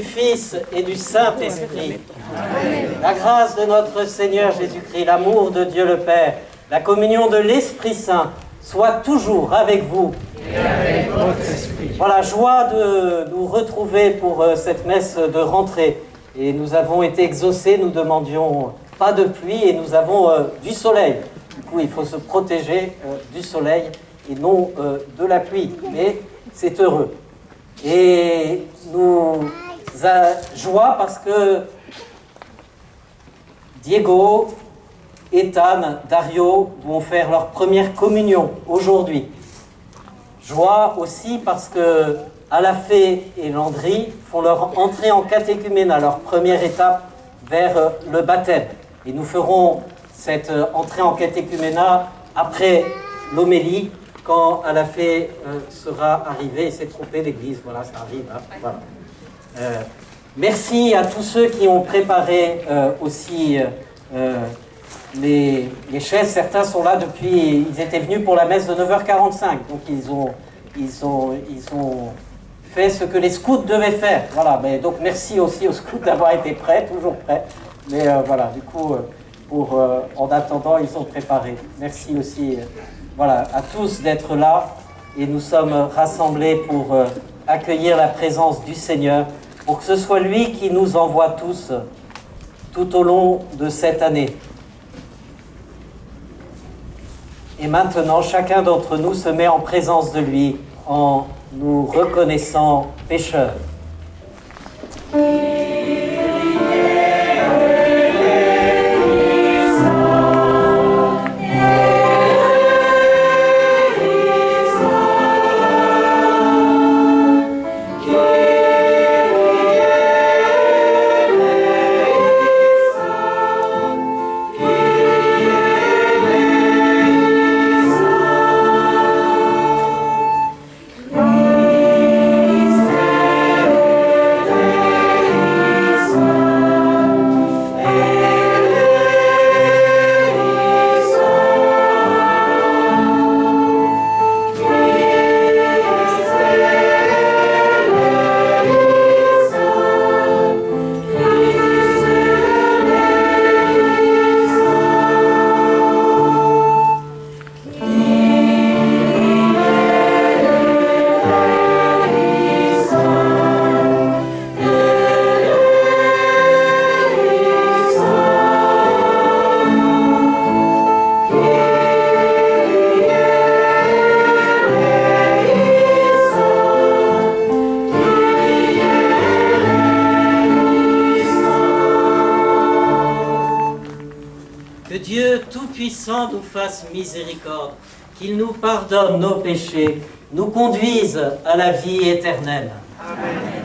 du Fils et du Saint-Esprit. La grâce de notre Seigneur Jésus-Christ, l'amour de Dieu le Père, la communion de l'Esprit Saint soit toujours avec vous. Et avec votre esprit. Voilà, joie de nous retrouver pour cette messe de rentrée. Et nous avons été exaucés, nous demandions pas de pluie et nous avons du soleil. Du coup, il faut se protéger du soleil et non de la pluie. Mais c'est heureux. Et nous joie parce que Diego, Ethan, Dario vont faire leur première communion aujourd'hui. Joie aussi parce que Alafé et Landry font leur entrée en catéchuménat, leur première étape vers le baptême. Et nous ferons cette entrée en catéchuménat après l'homélie, quand Alafé sera arrivé et s'est trompé d'église. Voilà, ça arrive. Hein, voilà. Merci à tous ceux qui ont préparé aussi les chaises. Certains sont là depuis... Ils étaient venus pour la messe de 9h45. Donc ils ont fait ce que les scouts devaient faire. Voilà. Mais donc merci aussi aux scouts d'avoir été prêts, toujours prêts. Mais voilà, du coup, en attendant, ils sont préparés. Merci aussi voilà, à tous d'être là. Et nous sommes rassemblés pour accueillir la présence du Seigneur, pour que ce soit lui qui nous envoie tous tout au long de cette année. Et maintenant, chacun d'entre nous se met en présence de lui en nous reconnaissant pécheurs. Nous fasse miséricorde, qu'il nous pardonne nos péchés, nous conduise à la vie éternelle. Amen.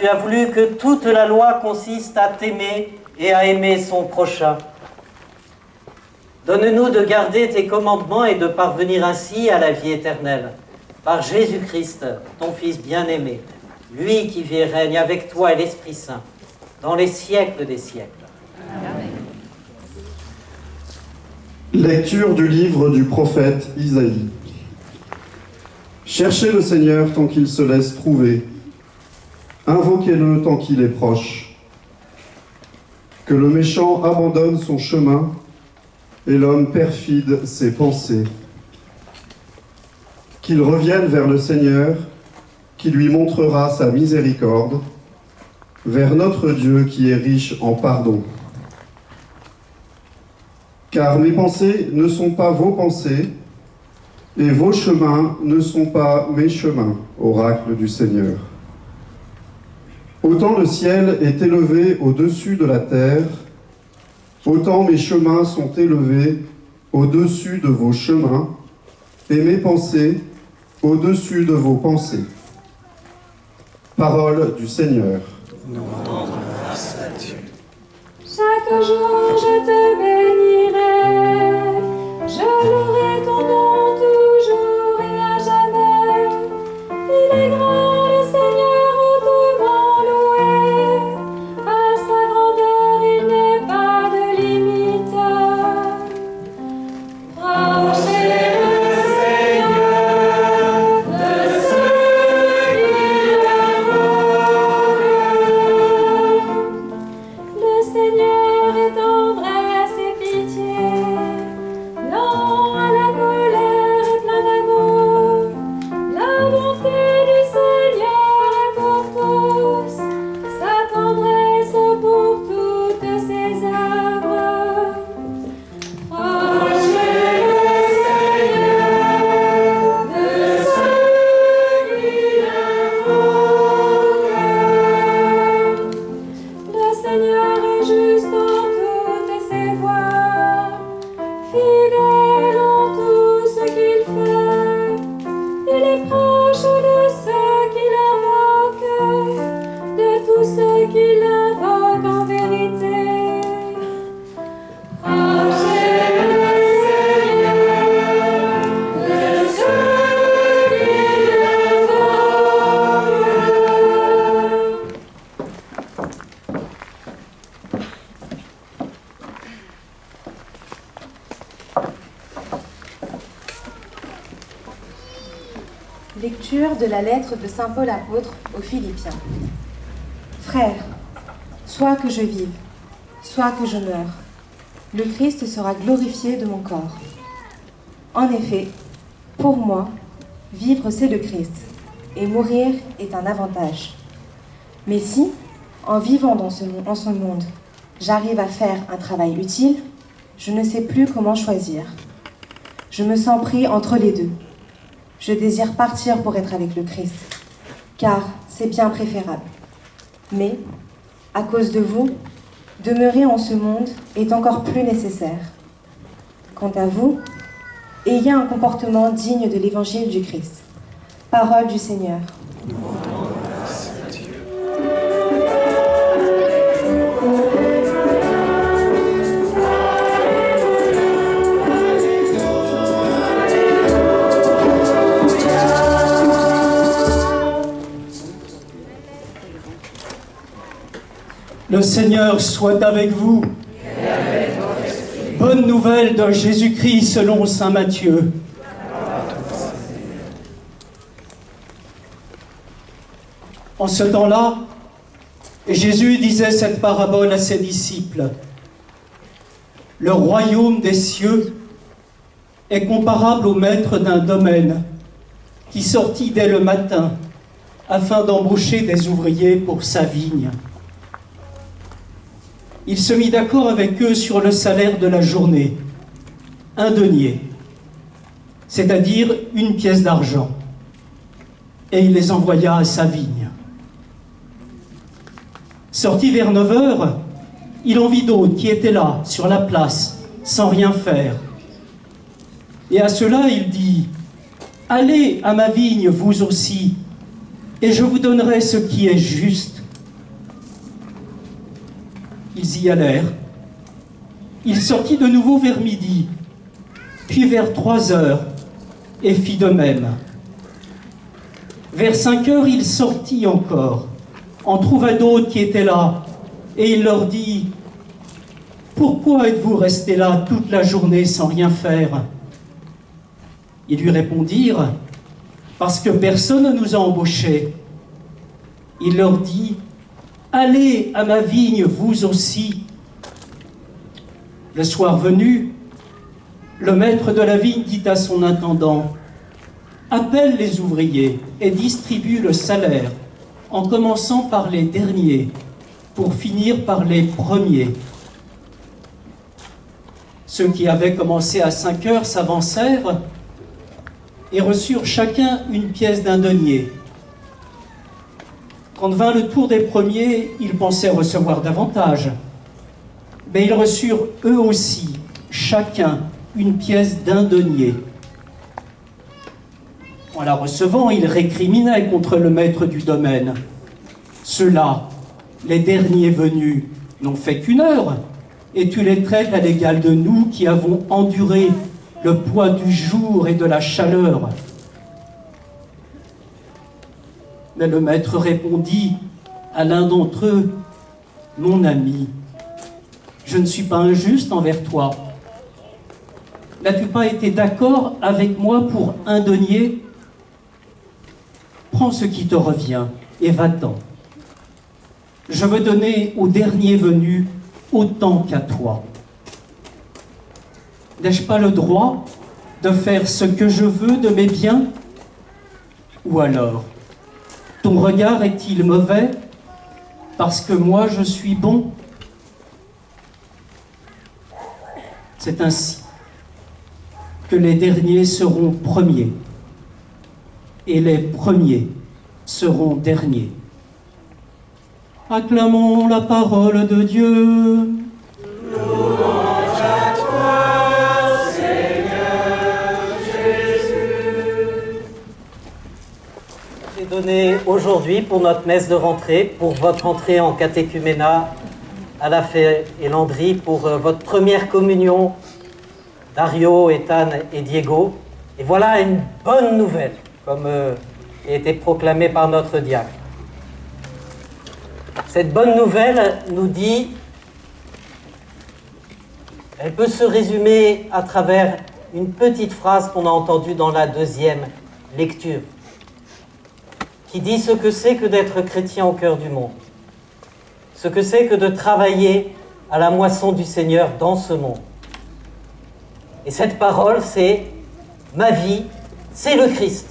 tu as voulu que toute la loi consiste à t'aimer et à aimer son prochain. Donne-nous de garder tes commandements et de parvenir ainsi à la vie éternelle. Par Jésus-Christ, ton Fils bien-aimé, lui qui vit et règne avec toi et l'Esprit Saint, dans les siècles des siècles. Amen. Lecture du livre du prophète Isaïe. Cherchez le Seigneur tant qu'il se laisse trouver. Invoquez-le tant qu'il est proche. Que le méchant abandonne son chemin et l'homme perfide ses pensées. Qu'il revienne vers le Seigneur, qui lui montrera sa miséricorde, vers notre Dieu qui est riche en pardon. Car mes pensées ne sont pas vos pensées, et vos chemins ne sont pas mes chemins, oracle du Seigneur. Autant le ciel est élevé au-dessus de la terre, autant mes chemins sont élevés au-dessus de vos chemins, et mes pensées au-dessus de vos pensées. Parole du Seigneur. Chaque jour je te bénirai, je louerai ton nom toujours et à jamais. Il est grand le Seigneur, hautement loué, à sa grandeur il n'est pas de limite. Prochez le Seigneur de ceux qui l'invoquent. Le Seigneur est tendresse et pitié, lent à la colère et plein d'amour. La bonté du Seigneur est pour tous, sa tendresse pour toutes ses œuvres. Prochez le Seigneur de ceux qui l'invoquent. Le Seigneur est juste en toutes ses voies, fidèle en tout ce qu'il fait. Il est proche de ceux qui l'invoquent, de tous ceux qui l'invoquent en vérité. Prochez le Seigneur de ceux qui l'invoquent. Lecture de la lettre de saint Paul apôtre aux Philippiens. Frères, soit que je vive, soit que je meure, le Christ sera glorifié de mon corps. En effet, pour moi, vivre c'est le Christ, et mourir est un avantage. Mais si, en vivant en ce monde, j'arrive à faire un travail utile, je ne sais plus comment choisir. Je me sens pris entre les deux. Je désire partir pour être avec le Christ, car c'est bien préférable. Mais, à cause de vous, demeurer en ce monde est encore plus nécessaire. Quant à vous, ayez un comportement digne de l'évangile du Christ. Parole du Seigneur. Le Seigneur soit avec vous. Bonne nouvelle de Jésus-Christ selon saint Matthieu. En ce temps-là, Jésus disait cette parabole à ses disciples. Le royaume des cieux est comparable au maître d'un domaine qui sortit dès le matin afin d'embaucher des ouvriers pour sa vigne. Il se mit d'accord avec eux sur le salaire de la journée, 1 denier, c'est-à-dire 1 pièce d'argent, et il les envoya à sa vigne. Sorti vers 9 heures, il en vit d'autres qui étaient là, sur la place, sans rien faire. Et à cela, il dit, « Allez à ma vigne, vous aussi, et je vous donnerai ce qui est juste. ils y allèrent. Il sortit de nouveau vers midi, puis vers 3 heures, et fit de même. Vers 5 heures, il sortit encore, en trouva d'autres qui étaient là, et il leur dit, « Pourquoi êtes-vous restés là toute la journée sans rien faire ?» Ils lui répondirent, « Parce que personne ne nous a embauchés. » Il leur dit, « Allez à ma vigne, vous aussi. » Le soir venu, le maître de la vigne dit à son intendant, « Appelle les ouvriers et distribue le salaire, en commençant par les derniers, pour finir par les premiers. » Ceux qui avaient commencé à 5 heures s'avancèrent et reçurent chacun une pièce d'un denier. Quand vint le tour des premiers, ils pensaient recevoir davantage. Mais ils reçurent eux aussi, chacun, une pièce d'un denier. En la recevant, ils récriminaient contre le maître du domaine. Ceux-là, les derniers venus, n'ont fait qu'1 heure, et tu les traites à l'égal de nous qui avons enduré le poids du jour et de la chaleur. Mais le maître répondit à l'un d'entre eux, « Mon ami, je ne suis pas injuste envers toi. N'as-tu pas été d'accord avec moi pour 1 denier ? Prends ce qui te revient et va-t'en. Je veux donner au dernier venu autant qu'à toi. N'ai-je pas le droit de faire ce que je veux de mes biens ? Ou alors, ton regard est-il mauvais parce que moi je suis bon ? C'est ainsi que les derniers seront premiers et les premiers seront derniers. Acclamons la parole de Dieu. Louange à toi, Seigneur Jésus. J'ai donné aujourd'hui pour notre messe de rentrée, pour votre entrée en catéchuménat à la Fée et Landry, pour votre première communion, Dario, Ethan et Diego. Et voilà une bonne nouvelle, comme a été proclamée par notre diacre. Cette bonne nouvelle nous dit, elle peut se résumer à travers une petite phrase qu'on a entendue dans la 2e lecture, qui dit ce que c'est que d'être chrétien au cœur du monde, ce que c'est que de travailler à la moisson du Seigneur dans ce monde. Et cette parole, c'est « Ma vie, c'est le Christ ».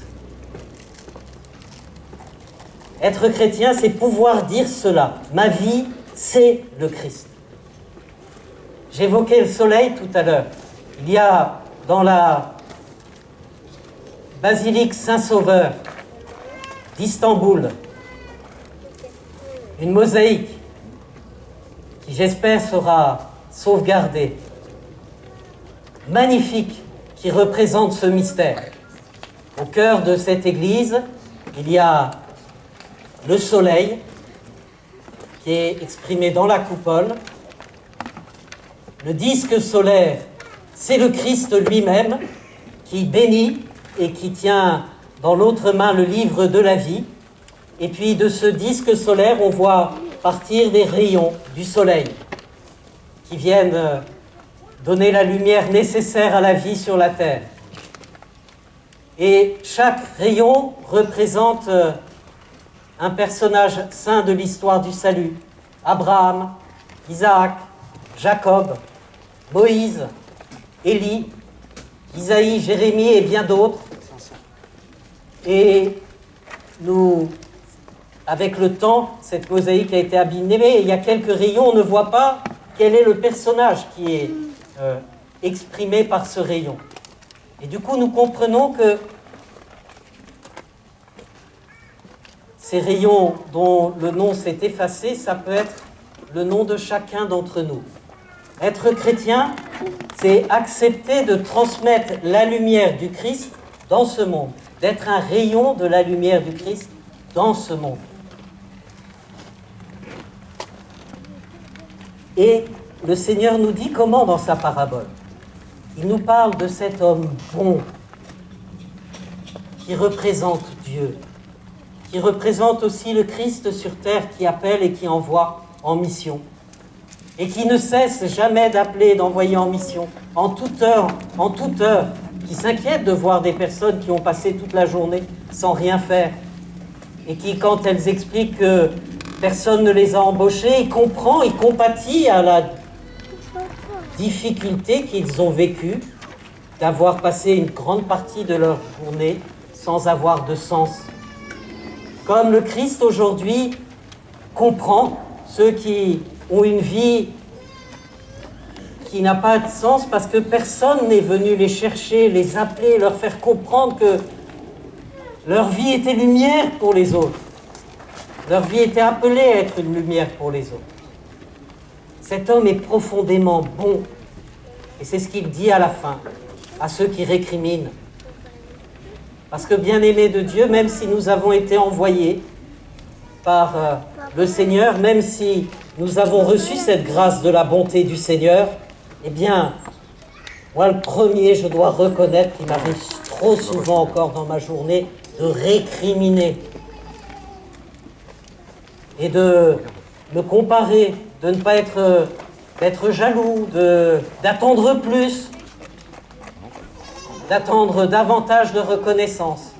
Être chrétien, c'est pouvoir dire cela. Ma vie, c'est le Christ. J'évoquais le soleil tout à l'heure. Il y a dans la basilique Saint-Sauveur d'Istanbul une mosaïque qui, j'espère, sera sauvegardée. Magnifique, qui représente ce mystère. Au cœur de cette église, il y a le soleil qui est exprimé dans la coupole. Le disque solaire, c'est le Christ lui-même qui bénit et qui tient dans l'autre main le livre de la vie. Et puis de ce disque solaire, on voit partir des rayons du soleil qui viennent donner la lumière nécessaire à la vie sur la terre. Et chaque rayon représente un personnage saint de l'histoire du salut. Abraham, Isaac, Jacob, Moïse, Élie, Isaïe, Jérémie et bien d'autres. Et nous, avec le temps, cette mosaïque a été abîmée et il y a quelques rayons, on ne voit pas quel est le personnage qui est exprimé par ce rayon. Et du coup, nous comprenons que ces rayons dont le nom s'est effacé, ça peut être le nom de chacun d'entre nous. Être chrétien, c'est accepter de transmettre la lumière du Christ dans ce monde, d'être un rayon de la lumière du Christ dans ce monde. Et le Seigneur nous dit comment dans sa parabole. Il nous parle de cet homme bon qui représente Dieu, qui représente aussi le Christ sur terre qui appelle et qui envoie en mission. Et qui ne cesse jamais d'appeler et d'envoyer en mission, en toute heure, qui s'inquiète de voir des personnes qui ont passé toute la journée sans rien faire. Et qui, quand elles expliquent que personne ne les a embauchées, il comprend, il compatit à la difficulté qu'ils ont vécue d'avoir passé une grande partie de leur journée sans avoir de sens. Comme le Christ aujourd'hui comprend ceux qui ont une vie qui n'a pas de sens parce que personne n'est venu les chercher, les appeler, leur faire comprendre que leur vie était lumière pour les autres. Leur vie était appelée à être une lumière pour les autres. Cet homme est profondément bon. Et c'est ce qu'il dit à la fin, à ceux qui récriminent. Parce que, bien-aimés de Dieu, même si nous avons été envoyés par le Seigneur, même si nous avons reçu cette grâce de la bonté du Seigneur, eh bien, moi le premier, je dois reconnaître qu'il m'arrive trop souvent encore dans ma journée de récriminer et de me comparer, de ne pas d'être jaloux, d'attendre plus, d'attendre davantage de reconnaissance.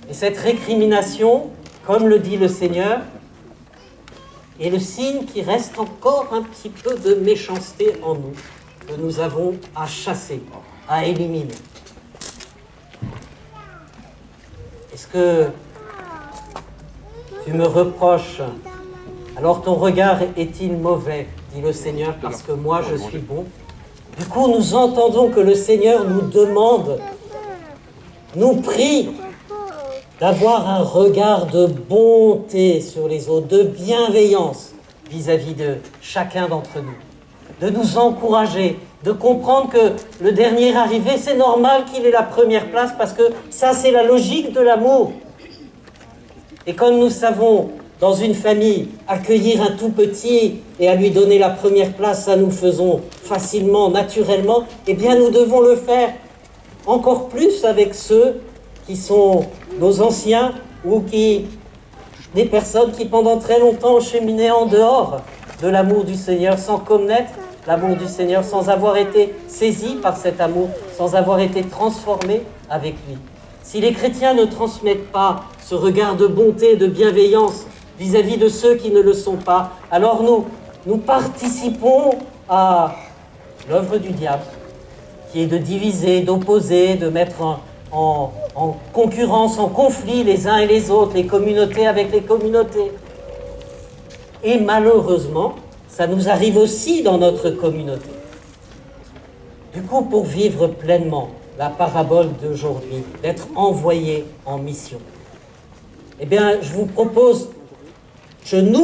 Et cette récrimination, comme le dit le Seigneur, est le signe qu'il reste encore un petit peu de méchanceté en nous, que nous avons à chasser, à éliminer. Est-ce que tu me reproches, alors ton regard est-il mauvais, dit le Seigneur, parce que moi je suis bon? Du coup, nous entendons que le Seigneur nous demande, nous prie, d'avoir un regard de bonté sur les autres, de bienveillance vis-à-vis de chacun d'entre nous, de nous encourager, de comprendre que le dernier arrivé, c'est normal qu'il ait la première place parce que ça, c'est la logique de l'amour. Et comme nous savons, dans une famille, accueillir un tout petit et à lui donner la première place, ça nous faisons facilement, naturellement, eh bien nous devons le faire encore plus avec ceux qui sont nos anciens ou des personnes qui pendant très longtemps ont cheminé en dehors de l'amour du Seigneur, sans connaître l'amour du Seigneur, sans avoir été saisis par cet amour, sans avoir été transformés avec lui. Si les chrétiens ne transmettent pas ce regard de bonté et de bienveillance vis-à-vis de ceux qui ne le sont pas, alors nous participons à l'œuvre du diable, qui est de diviser, d'opposer, de mettre en concurrence, en conflit les uns et les autres, les communautés avec les communautés. Et malheureusement, ça nous arrive aussi dans notre communauté. Du coup, pour vivre pleinement la parabole d'aujourd'hui, d'être envoyé en mission, eh bien, je nous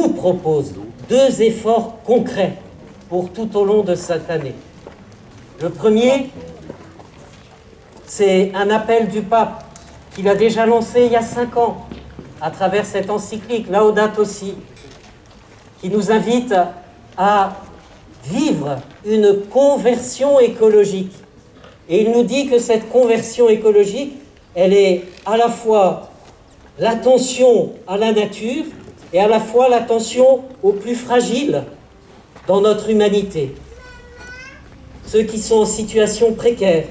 propose 2 efforts concrets pour tout au long de cette année. Le premier, c'est un appel du pape qu'il a déjà lancé il y a 5 ans à travers cette encyclique Laudato Si, qui nous invite à vivre une conversion écologique. Et il nous dit que cette conversion écologique, elle est à la fois l'attention à la nature et à la fois l'attention aux plus fragiles dans notre humanité. Ceux qui sont en situation précaire,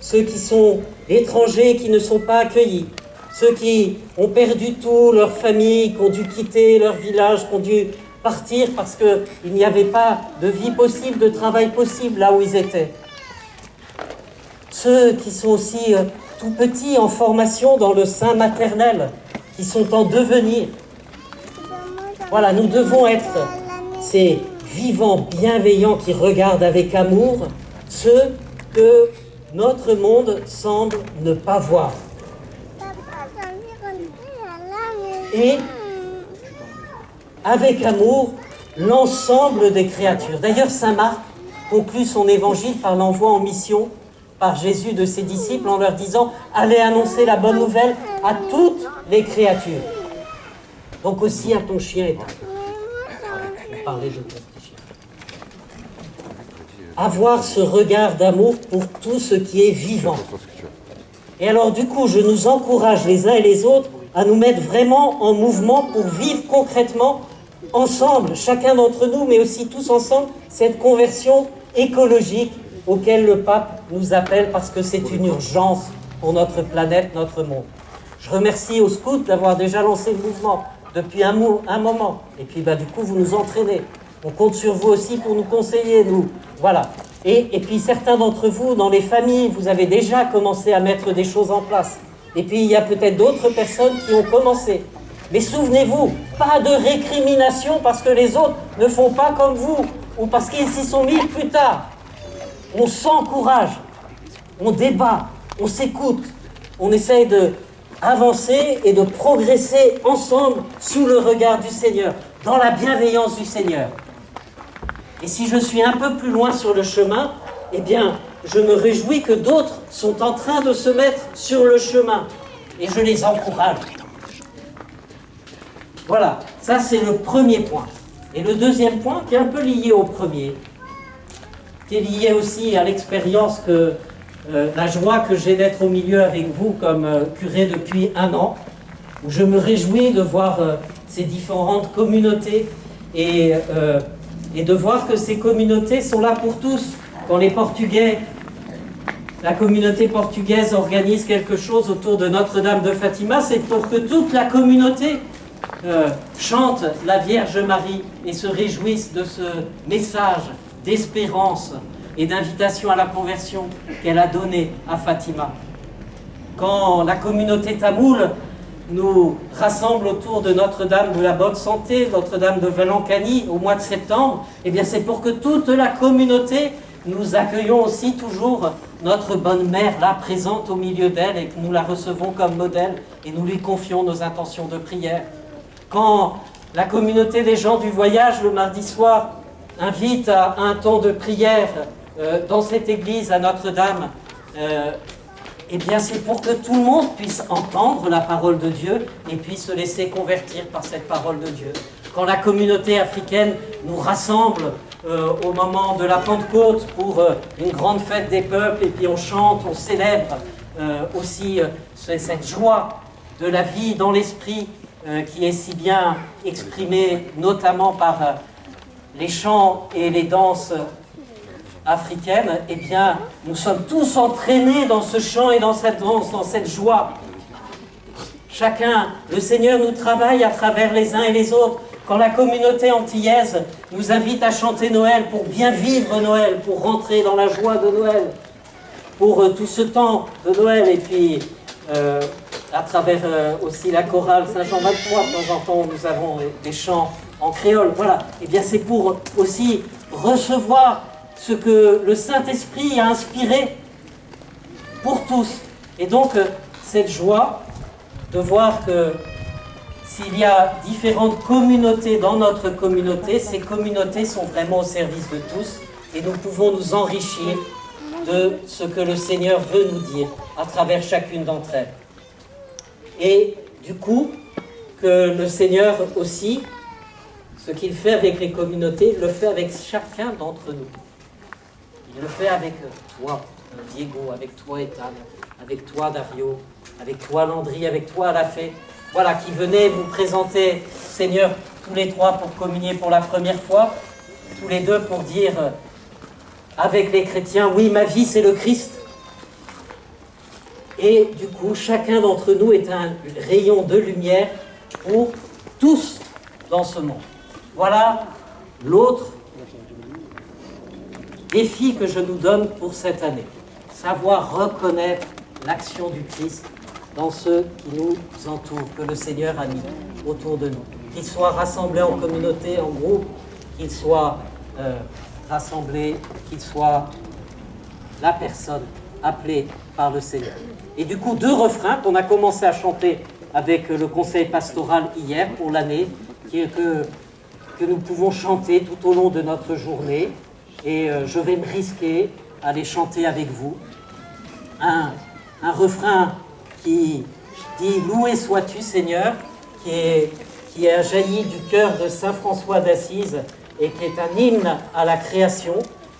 ceux qui sont étrangers et qui ne sont pas accueillis, ceux qui ont perdu tout, leur famille, qui ont dû quitter leur village, qui ont dû partir parce qu'il n'y avait pas de vie possible, de travail possible là où ils étaient. Ceux qui sont aussi tout petits en formation dans le sein maternel, qui sont en devenir. Voilà, nous devons être ces vivants bienveillants qui regardent avec amour ceux que notre monde semble ne pas voir. Et avec amour, l'ensemble des créatures. D'ailleurs, saint Marc conclut son évangile par l'envoi en mission par Jésus de ses disciples en leur disant « Allez annoncer la bonne nouvelle à toutes les créatures. » Donc aussi à ton chien et ta parler de ton petit chien. Avoir ce regard d'amour pour tout ce qui est vivant. Et alors du coup, je nous encourage les uns et les autres à nous mettre vraiment en mouvement pour vivre concrètement, ensemble, chacun d'entre nous, mais aussi tous ensemble, cette conversion écologique auquel le pape nous appelle parce que c'est une urgence pour notre planète, notre monde. Je remercie aux scouts d'avoir déjà lancé le mouvement depuis un moment. Et puis du coup, vous nous entraînez. On compte sur vous aussi pour nous conseiller, nous. Voilà. Et puis certains d'entre vous, dans les familles, vous avez déjà commencé à mettre des choses en place. Et puis il y a peut-être d'autres personnes qui ont commencé. Mais souvenez-vous, pas de récrimination parce que les autres ne font pas comme vous ou parce qu'ils s'y sont mis plus tard. On s'encourage, on débat, on s'écoute, on essaye d'avancer et de progresser ensemble sous le regard du Seigneur, dans la bienveillance du Seigneur. Et si je suis un peu plus loin sur le chemin, eh bien, je me réjouis que d'autres sont en train de se mettre sur le chemin. Et je les encourage. Voilà, ça c'est le premier point. Et le deuxième point, qui est un peu lié au premier, qui est lié aussi à l'expérience la joie que j'ai d'être au milieu avec vous comme curé depuis 1 an, où je me réjouis de voir ces différentes communautés et de voir que ces communautés sont là pour tous. Quand la communauté portugaise organise quelque chose autour de Notre-Dame de Fatima, c'est pour que toute la communauté chante la Vierge Marie et se réjouisse de ce message d'espérance et d'invitation à la conversion qu'elle a donné à Fatima. Quand la communauté tamoule nous rassemble autour de Notre-Dame de la Bonne Santé, Notre-Dame de Valancani au mois de septembre, eh bien c'est pour que toute la communauté, nous accueillons aussi toujours notre bonne mère là présente au milieu d'elle et que nous la recevons comme modèle et nous lui confions nos intentions de prière. Quand la communauté des gens du voyage le mardi soir invite à un temps de prière dans cette église à Notre-Dame, eh bien c'est pour que tout le monde puisse entendre la parole de Dieu et puisse se laisser convertir par cette parole de Dieu. Quand la communauté africaine nous rassemble au moment de la Pentecôte pour une grande fête des peuples et puis on chante, on célèbre aussi cette joie de la vie dans l'esprit qui est si bien exprimée notamment par les chants et les danses africaine, eh bien, nous sommes tous entraînés dans ce chant et dans cette danse, dans cette joie. Chacun, le Seigneur nous travaille à travers les uns et les autres. Quand la communauté antillaise nous invite à chanter Noël pour bien vivre Noël, pour rentrer dans la joie de Noël, pour tout ce temps de Noël, et puis à travers aussi la chorale Saint-Jean 23, de temps en temps, nous avons des chants en créole. Voilà, eh bien, c'est pour aussi recevoir ce que le Saint-Esprit a inspiré pour tous. Et donc, cette joie de voir que s'il y a différentes communautés dans notre communauté, ces communautés sont vraiment au service de tous et nous pouvons nous enrichir de ce que le Seigneur veut nous dire à travers chacune d'entre elles. Et du coup, que le Seigneur aussi, ce qu'il fait avec les communautés, le fait avec chacun d'entre nous. Il le fait avec toi, Diego, avec toi, Ethan, avec toi, Dario, avec toi, Landry, avec toi, Alafé. Voilà, qui venez vous présenter, Seigneur, tous les trois pour communier pour la première fois, tous les deux pour dire avec les chrétiens, oui, ma vie, c'est le Christ. Et du coup, chacun d'entre nous est un rayon de lumière pour tous dans ce monde. Voilà l'autre défi que je nous donne pour cette année. Savoir reconnaître l'action du Christ dans ceux qui nous entourent, que le Seigneur a mis autour de nous. Qu'ils soient rassemblés en communauté, en groupe, qu'ils soient rassemblés, qu'ils soient la personne appelée par le Seigneur. Et du coup, 2 refrains qu'on a commencé à chanter avec le conseil pastoral hier pour l'année, que nous pouvons chanter tout au long de notre journée. Et je vais me risquer à les chanter avec vous. Un refrain qui dit « Loué sois-tu, Seigneur », qui est jailli du cœur de saint François d'Assise, et qui est un hymne à la création,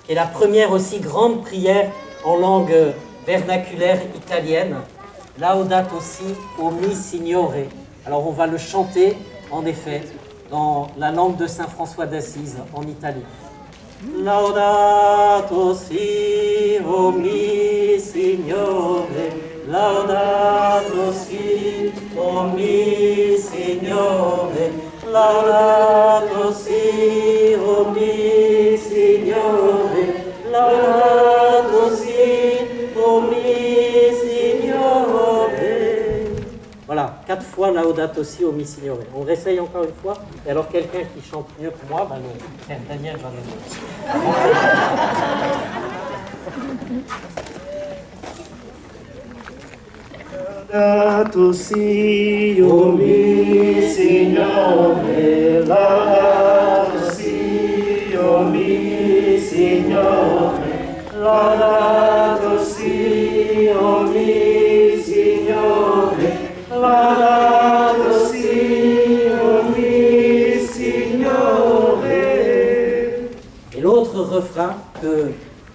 qui est la première aussi grande prière en langue vernaculaire italienne. Laudato si o mi Signore. Alors on va le chanter, en effet, dans la langue de Saint François d'Assise, en italien. Laudato si o mi Signore, laudato si o mi Signore, laudato si o mi Signore, laudato si o mi Signore. Voilà, 4 fois laudato si o mi Signore. On réessaye encore une fois. Et alors quelqu'un qui chante mieux que moi, ben le Père Daniel va le Laudato si o mi Signore, laudato si o mi Signore, laudato si o mi Signore, laudato si o mi Signore. Et l'autre refrain que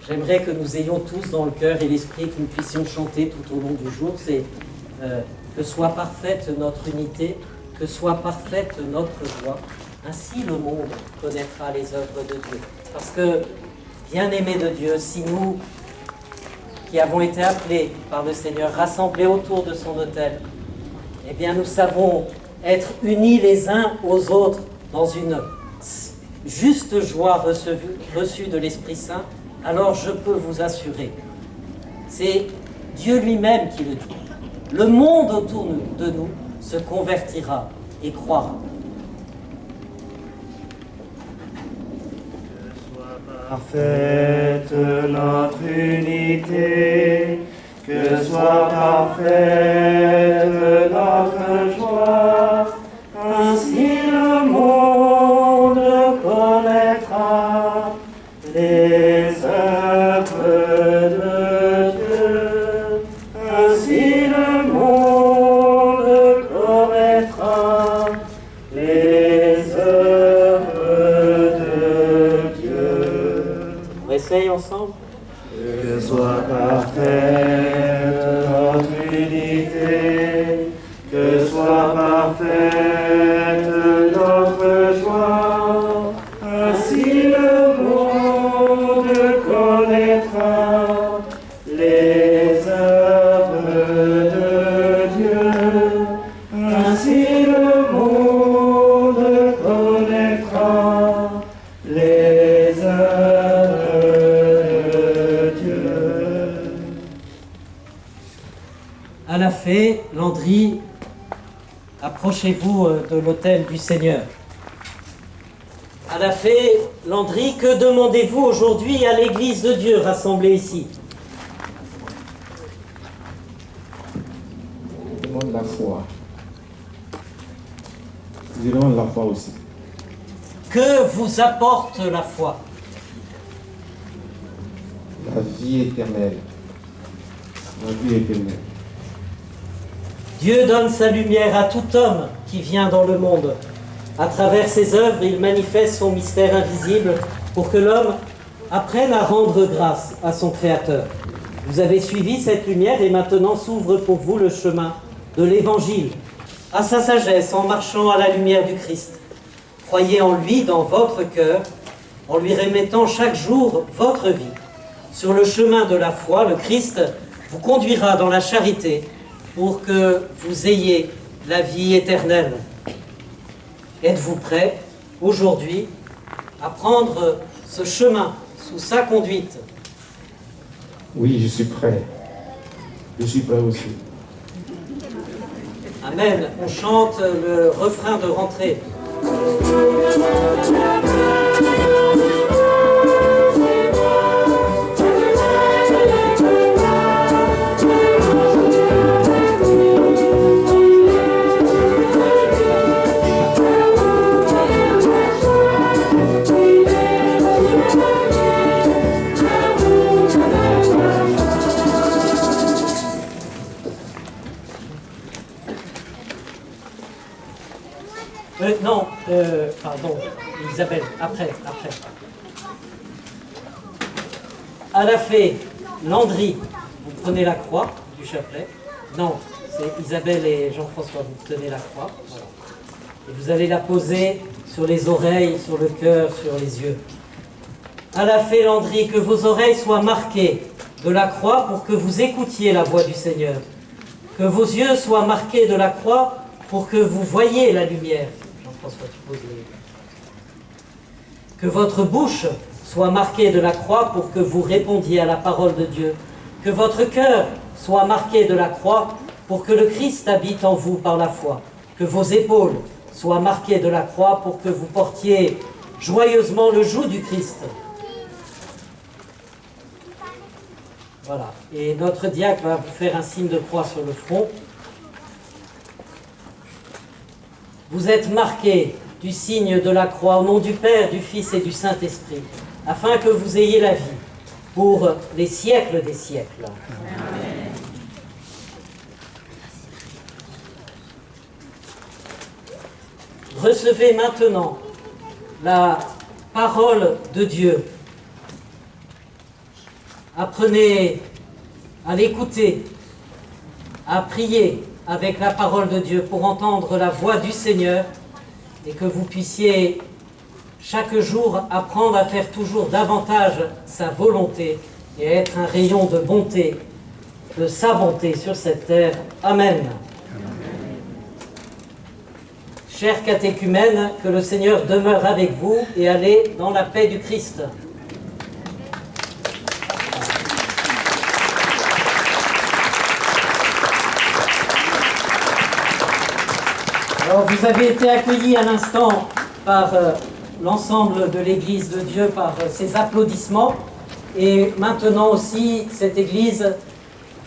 j'aimerais que nous ayons tous dans le cœur et l'esprit, que nous puissions chanter tout au long du jour, c'est que soit parfaite notre unité, que soit parfaite notre joie. Ainsi le monde connaîtra les œuvres de Dieu. Parce que, bien-aimés de Dieu, si nous, qui avons été appelés par le Seigneur, rassemblés autour de son autel, eh bien nous savons être unis les uns aux autres dans une juste joie reçue de l'Esprit Saint, alors je peux vous assurer, c'est Dieu lui-même qui le dit. Le monde autour de nous se convertira et croira. Que soit parfaite notre unité, que soit parfaite notre joie, ainsi le monde connaîtra les œuvres de Dieu. Ainsi le monde connaîtra les œuvres de Dieu. On essaye ensemble. Que soit parfaite notre unité, que soit parfaite notre joie, ainsi le monde connaîtra les œuvres de Dieu. Ainsi le monde connaîtra les œuvres de Dieu. À la fée, Landry, approchez-vous de l'autel du Seigneur. À la fée, Landry, que demandez-vous aujourd'hui à l'Église de Dieu rassemblée ici? Je demande la foi. Je demande la foi aussi. Que vous apporte la foi? La vie éternelle. La vie éternelle. Dieu donne sa lumière à tout homme qui vient dans le monde. À travers ses œuvres, il manifeste son mystère invisible pour que l'homme apprenne à rendre grâce à son Créateur. Vous avez suivi cette lumière et maintenant s'ouvre pour vous le chemin de l'Évangile, à sa sagesse en marchant à la lumière du Christ. Croyez en lui dans votre cœur, en lui remettant chaque jour votre vie. Sur le chemin de la foi, le Christ vous conduira dans la charité pour que vous ayez la vie éternelle. Êtes-vous prêts, aujourd'hui, à prendre ce chemin sous sa conduite? Oui, je suis prêt. Je suis prêt aussi. Amen. On chante le refrain de rentrée. Pardon, il Isabelle, après. À la fée, Landry, vous prenez la croix du chapelet. Non, c'est Isabelle et Jean-François, vous tenez la croix. Voilà. Et vous allez la poser sur les oreilles, sur le cœur, sur les yeux. À la fée, Landry, que vos oreilles soient marquées de la croix pour que vous écoutiez la voix du Seigneur. Que vos yeux soient marqués de la croix pour que vous voyiez la lumière. Jean-François, tu poses les... Que votre bouche soit marquée de la croix pour que vous répondiez à la parole de Dieu. Que votre cœur soit marqué de la croix pour que le Christ habite en vous par la foi. Que vos épaules soient marquées de la croix pour que vous portiez joyeusement le joug du Christ. Voilà. Et notre diacre va vous faire un signe de croix sur le front. Vous êtes marqués du signe de la croix au nom du Père, du Fils et du Saint-Esprit, afin que vous ayez la vie pour les siècles des siècles. Amen. Recevez maintenant la parole de Dieu. Apprenez à l'écouter, à prier avec la parole de Dieu pour entendre la voix du Seigneur et que vous puissiez chaque jour apprendre à faire toujours davantage sa volonté et à être un rayon de bonté, de sa bonté sur cette terre. Amen. Chers catéchumènes, que le Seigneur demeure avec vous et allez dans la paix du Christ. Alors, vous avez été accueillis à l'instant par l'ensemble de l'Église de Dieu, par ses applaudissements. Et maintenant aussi, cette Église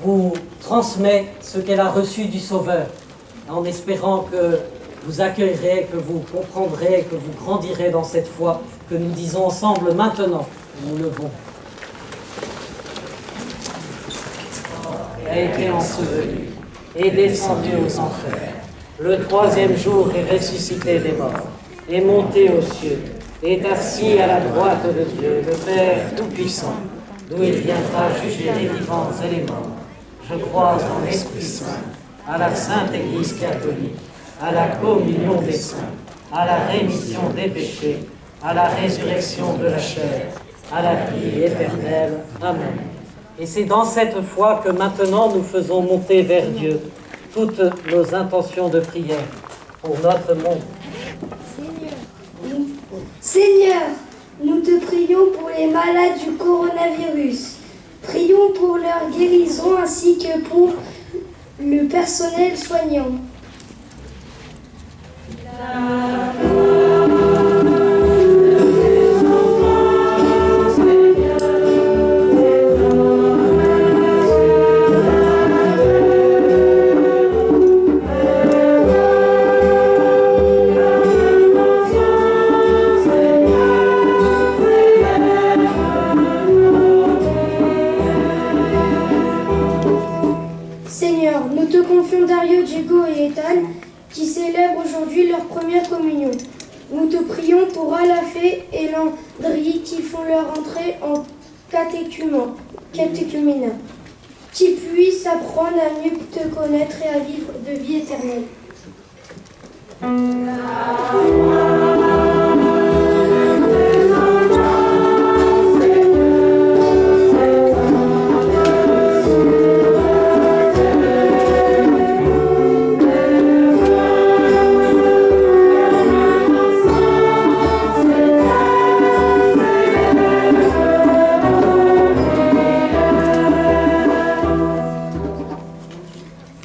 vous transmet ce qu'elle a reçu du Sauveur, en espérant que vous accueillerez, que vous comprendrez, que vous grandirez dans cette foi que nous disons ensemble maintenant. Nous levons. Il a été enseveli et descendu aux enfers. Le troisième jour est ressuscité des morts, est monté aux cieux, est assis à la droite de Dieu, le Père Tout-Puissant, d'où il viendra juger les vivants et les morts. Je crois en l'Esprit Saint, à la Sainte Église catholique, à la communion des saints, à la rémission des péchés, à la résurrection de la chair, à la vie éternelle. Amen. Et c'est dans cette foi que maintenant nous faisons monter vers Dieu toutes nos intentions de prière pour notre monde. Seigneur, nous te prions pour les malades du coronavirus. Prions pour leur guérison ainsi que pour le personnel soignant. Seigneur, nous te confions Dario, Diego et Ethan qui célèbrent aujourd'hui leur première communion. Nous te prions pour Alafé et Landry qui font leur entrée en catéchuménat, qui puissent apprendre à mieux te connaître et à vivre de vie éternelle.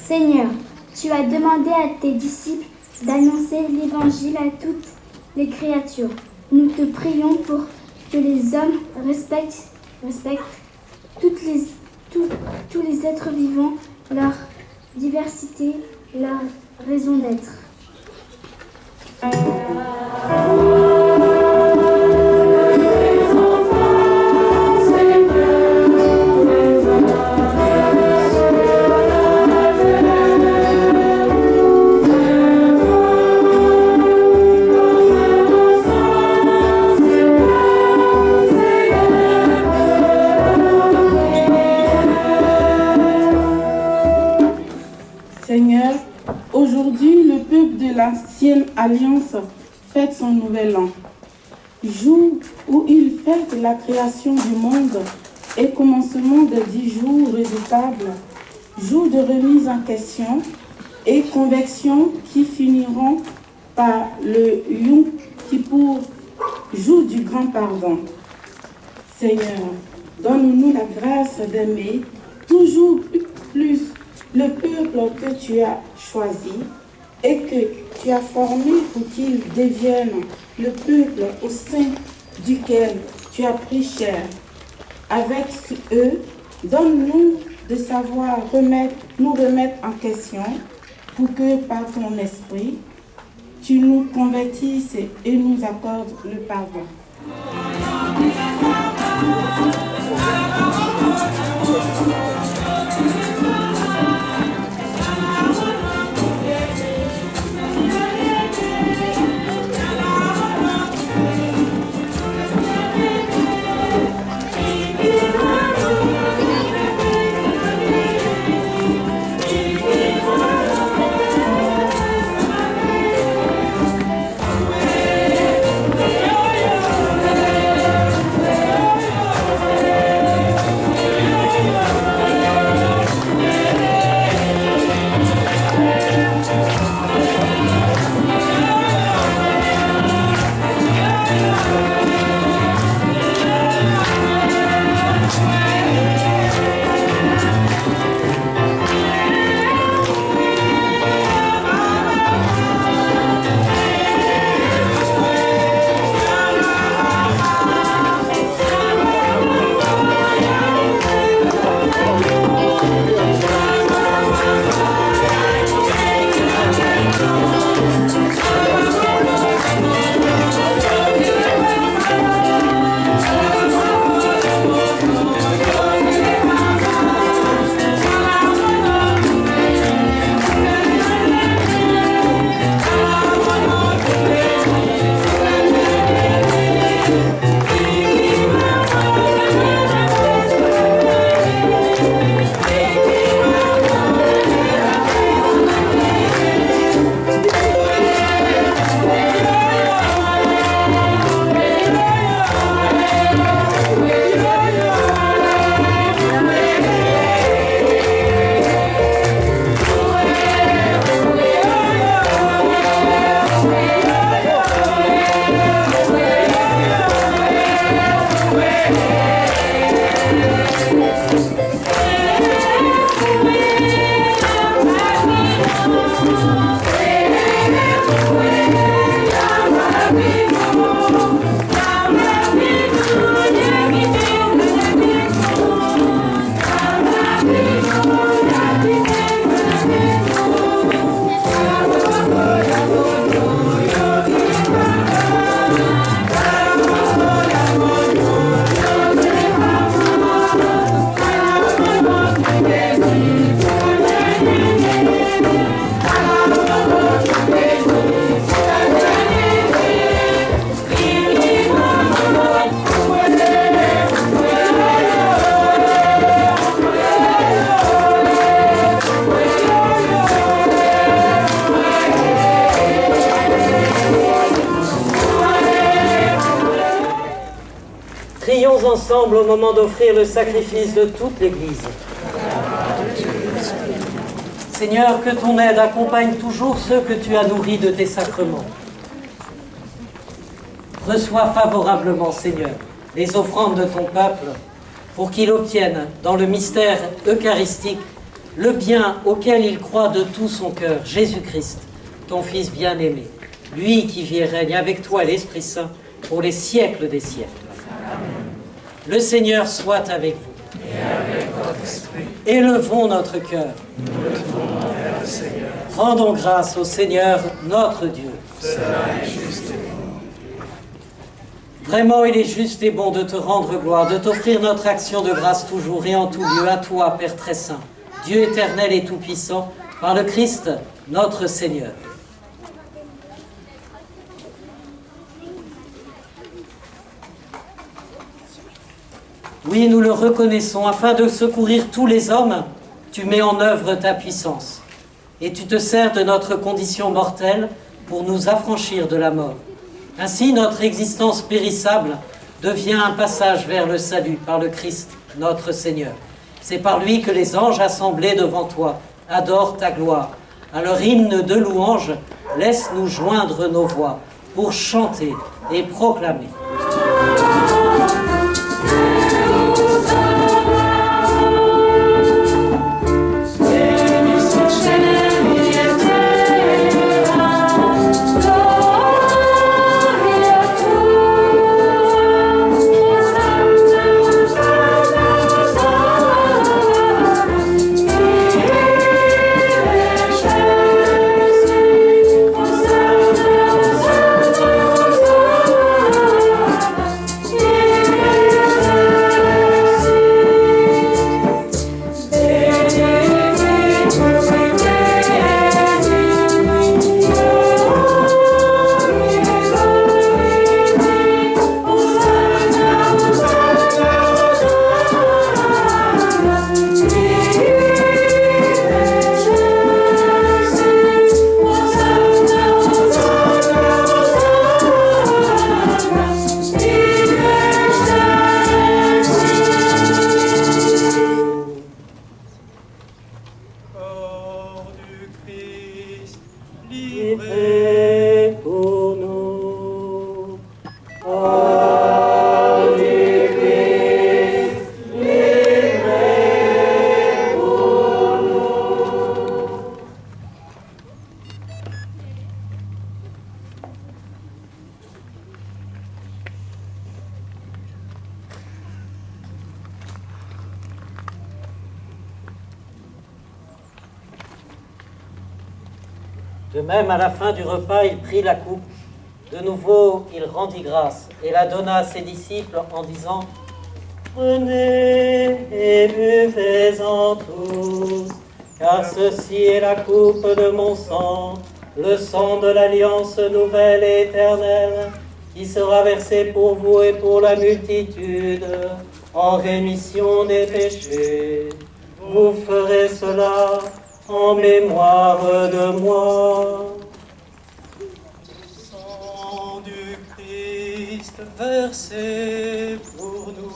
Seigneur, tu as demandé à tes disciples d'annoncer l'évangile à toutes les créatures. Nous te prions pour que les hommes respectent tous les êtres vivants, leur diversité, leur raison d'être. l'ancienne alliance fête son nouvel an. Jour où il fête la création du monde et commencement de 10 jours redoutables, jour de remise en question et conversion qui finiront par le Yom Kippour, jour du grand pardon. Seigneur, donne-nous la grâce d'aimer toujours plus le peuple que tu as choisi et que tu as formé pour qu'il devienne le peuple au sein duquel tu as pris chair. Avec eux, donne-nous de savoir nous remettre en question pour que par ton esprit, tu nous convertisses et nous accordes le pardon. Prions ensemble au moment d'offrir le sacrifice de toute l'Église. Seigneur, que ton aide accompagne toujours ceux que tu as nourris de tes sacrements. Reçois favorablement, Seigneur, les offrandes de ton peuple pour qu'il obtienne, dans le mystère eucharistique, le bien auquel il croit de tout son cœur, Jésus-Christ, ton Fils bien-aimé, lui qui vit et règne avec toi, l'Esprit Saint, pour les siècles des siècles. Le Seigneur soit avec vous. Et avec votre esprit. Élevons notre cœur. Nous le devons envers le Seigneur. Rendons grâce au Seigneur, notre Dieu. Cela est juste et bon. Vraiment, il est juste et bon de te rendre gloire, de t'offrir notre action de grâce toujours et en tout lieu à toi, Père très saint, Dieu éternel et tout-puissant, par le Christ, notre Seigneur. Oui, nous le reconnaissons, afin de secourir tous les hommes, tu mets en œuvre ta puissance. Et tu te sers de notre condition mortelle pour nous affranchir de la mort. Ainsi, notre existence périssable devient un passage vers le salut par le Christ, notre Seigneur. C'est par lui que les anges assemblés devant toi adorent ta gloire. À leur hymne de louange, laisse-nous joindre nos voix pour chanter et proclamer. De même, à la fin du repas, il prit la coupe. De nouveau, il rendit grâce et la donna à ses disciples en disant : « Prenez et buvez-en tous, car ceci est la coupe de mon sang, le sang de l'alliance nouvelle et éternelle, qui sera versé pour vous et pour la multitude, en rémission des péchés. Vous ferez cela en mémoire de moi. » Sang du Christ versé pour nous.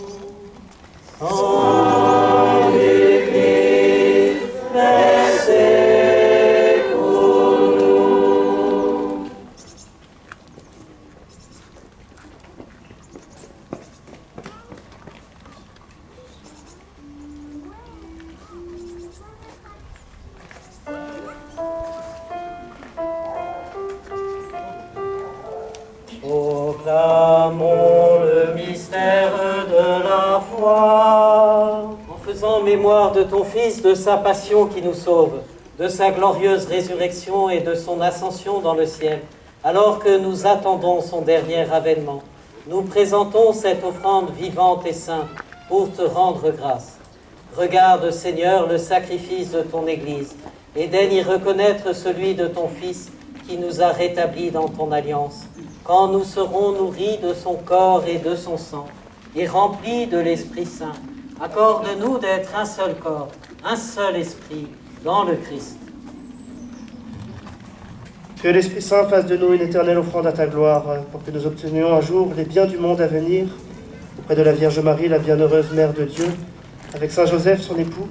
Sang du Christ versé pour nous. Proclamons le mystère de la foi. En faisant mémoire de ton Fils, de sa passion qui nous sauve, de sa glorieuse résurrection et de son ascension dans le ciel, alors que nous attendons son dernier avènement, nous présentons cette offrande vivante et sainte pour te rendre grâce. Regarde, Seigneur, le sacrifice de ton Église et daigne y reconnaître celui de ton Fils qui nous a rétablis dans ton alliance, quand nous serons nourris de son corps et de son sang, et remplis de l'Esprit Saint. Accorde-nous d'être un seul corps, un seul esprit dans le Christ. Que l'Esprit Saint fasse de nous une éternelle offrande à ta gloire, pour que nous obtenions un jour les biens du monde à venir, auprès de la Vierge Marie, la bienheureuse Mère de Dieu, avec Saint Joseph, son époux,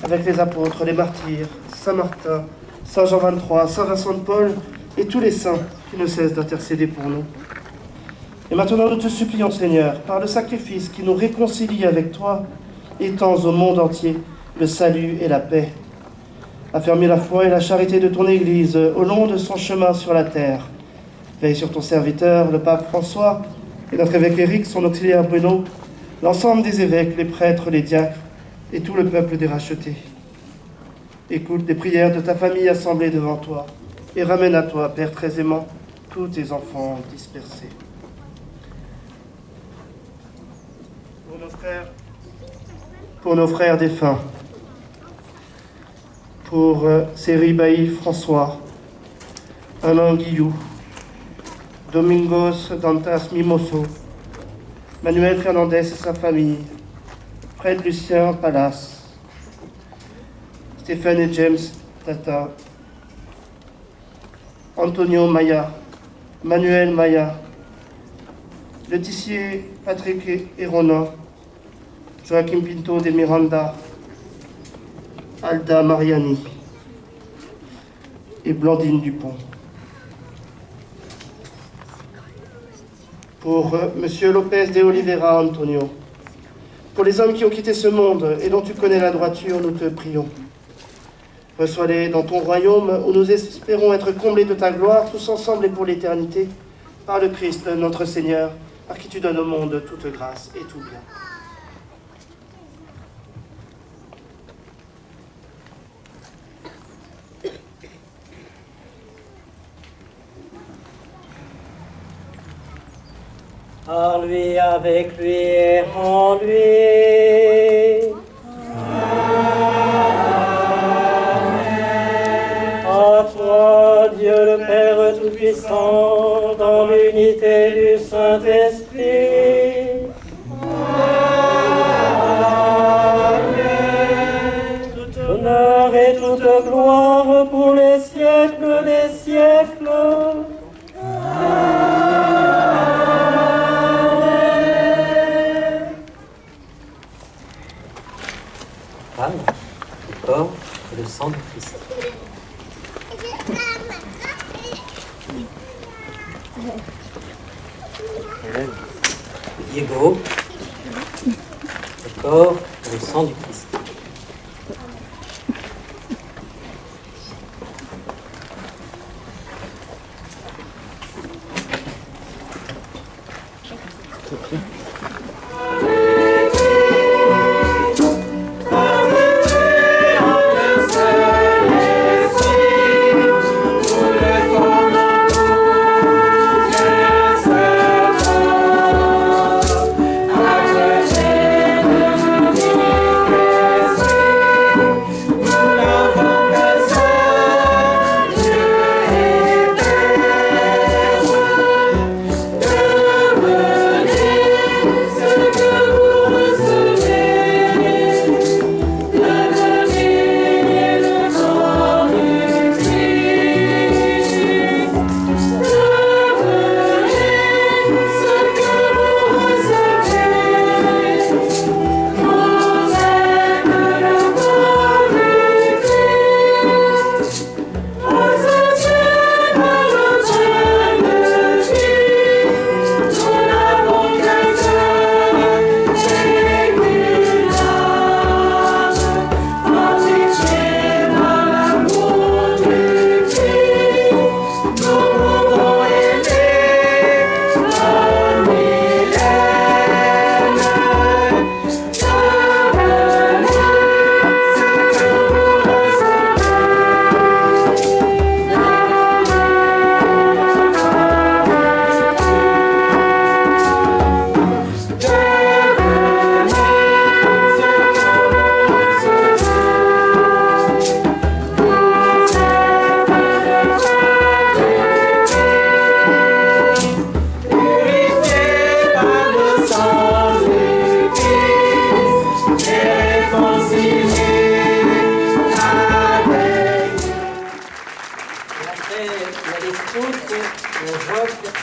avec les apôtres, les martyrs, Saint Martin, Saint Jean XXIII, Saint Vincent de Paul, et tous les saints qui ne cessent d'intercéder pour nous. Et maintenant nous te supplions, Seigneur, par le sacrifice qui nous réconcilie avec toi, étends au monde entier le salut et la paix. Affermis la foi et la charité de ton Église au long de son chemin sur la terre. Veille sur ton serviteur, le pape François, et notre évêque Éric, son auxiliaire Bruno, l'ensemble des évêques, les prêtres, les diacres, et tout le peuple des rachetés. Écoute les prières de ta famille assemblée devant toi, et ramène à toi, Père très aimant, tous tes enfants dispersés. Pour nos frères défunts, pour Séri Bailly François, Alain Guillou, Domingos Dantas Mimoso, Manuel Fernandez et sa famille, Fred Lucien Palas, Stéphane et James Tata, Antonio Maya, Manuel Maya, Laetitia Patrick Erona, Joaquim Pinto de Miranda, Alda Mariani et Blandine Dupont. Pour Monsieur Lopez de Oliveira Antonio, pour les hommes qui ont quitté ce monde et dont tu connais la droiture, nous te prions. Reçois-les dans ton royaume où nous espérons être comblés de ta gloire, tous ensemble et pour l'éternité, par le Christ notre Seigneur, par qui tu donnes au monde toute grâce et tout bien. Par lui, avec lui et en lui. À toi, Dieu le Père Tout-Puissant, dans l'unité du Saint-Esprit. Tout honneur et toute gloire pour les siècles des siècles. Le corps et le sang du Christ. Diego, le corps et le sang du Christ.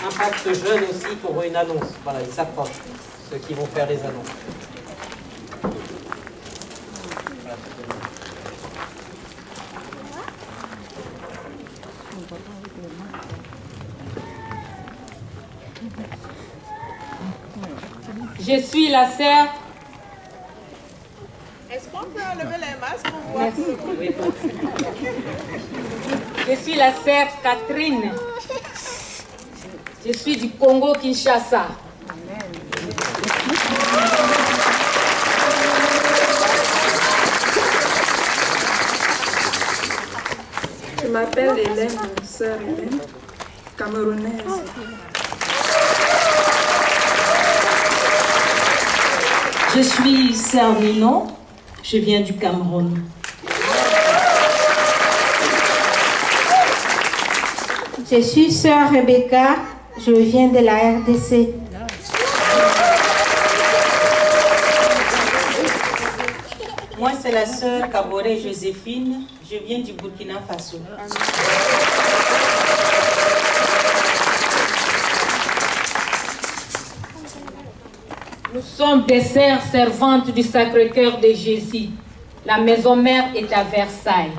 Impact Jeune aussi pour une annonce. Voilà, ils s'approchent, ceux qui vont faire les annonces. Je suis la sœur. Est-ce qu'on peut enlever les masques pour voir? Je suis la sœur Catherine. Je suis du Congo Kinshasa. Je m'appelle Hélène, sœur Hélène, camerounaise. Je suis sœur Ninon, je viens du Cameroun. Je suis sœur Rebecca, je viens de la RDC. Moi, c'est la sœur Kaboré Joséphine, je viens du Burkina Faso. Nous sommes des sœurs servantes du Sacré-Cœur de Jésus. La maison mère est à Versailles.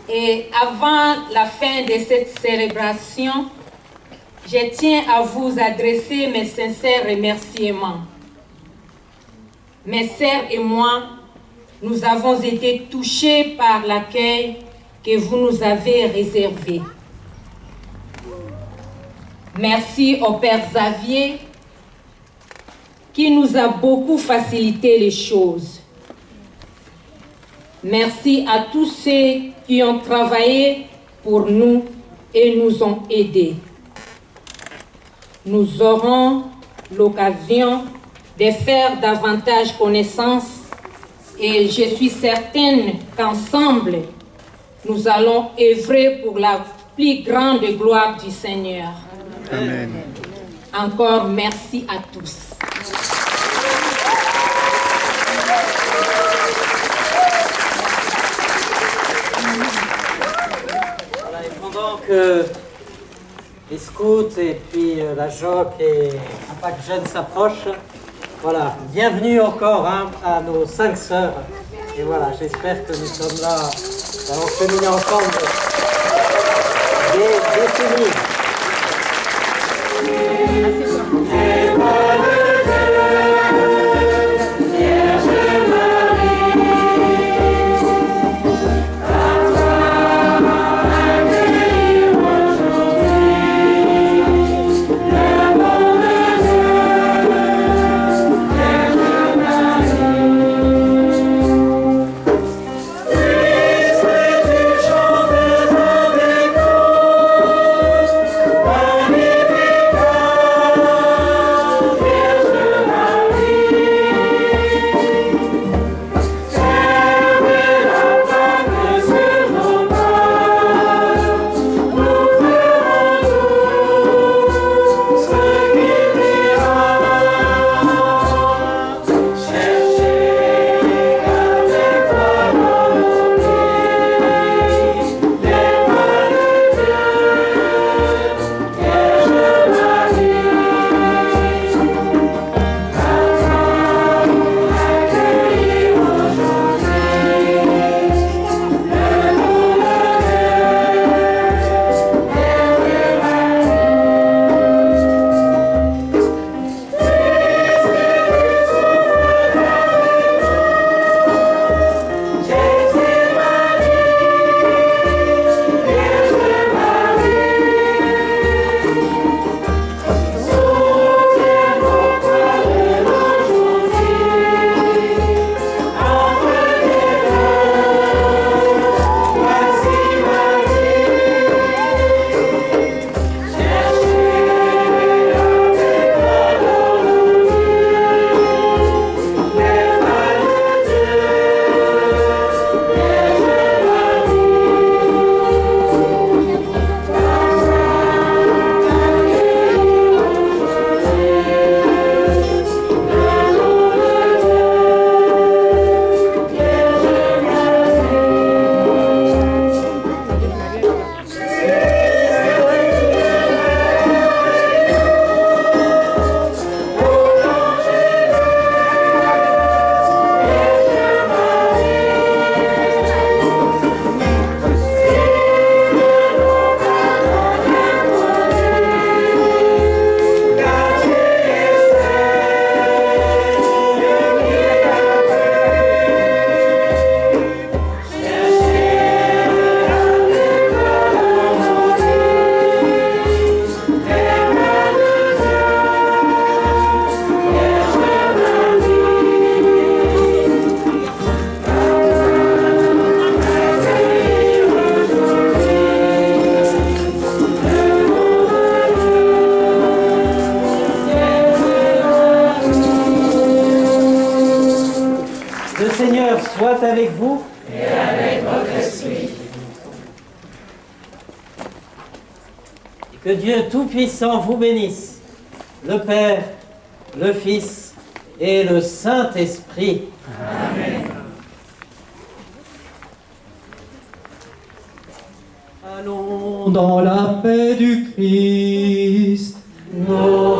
Et avant la fin de cette célébration, je tiens à vous adresser mes sincères remerciements. Mes sœurs et moi, nous avons été touchés par l'accueil que vous nous avez réservé. Merci au Père Xavier qui nous a beaucoup facilité les choses. Merci à tous ceux qui ont travaillé pour nous et nous ont aidés. Nous aurons l'occasion de faire davantage connaissance et je suis certaine qu'ensemble, nous allons œuvrer pour la plus grande gloire du Seigneur. Amen. Encore merci à tous. Voilà, et pendant que les scouts et puis la JOC et Impact Jeune s'approchent, voilà, bienvenue encore à nos 5 sœurs. Et voilà, j'espère que nous sommes là, nous allons cheminer ensemble des décennies. soit avec vous et avec votre esprit. Et que Dieu Tout-Puissant vous bénisse, le Père, le Fils et le Saint-Esprit. Amen. Allons dans la paix du Christ. Nous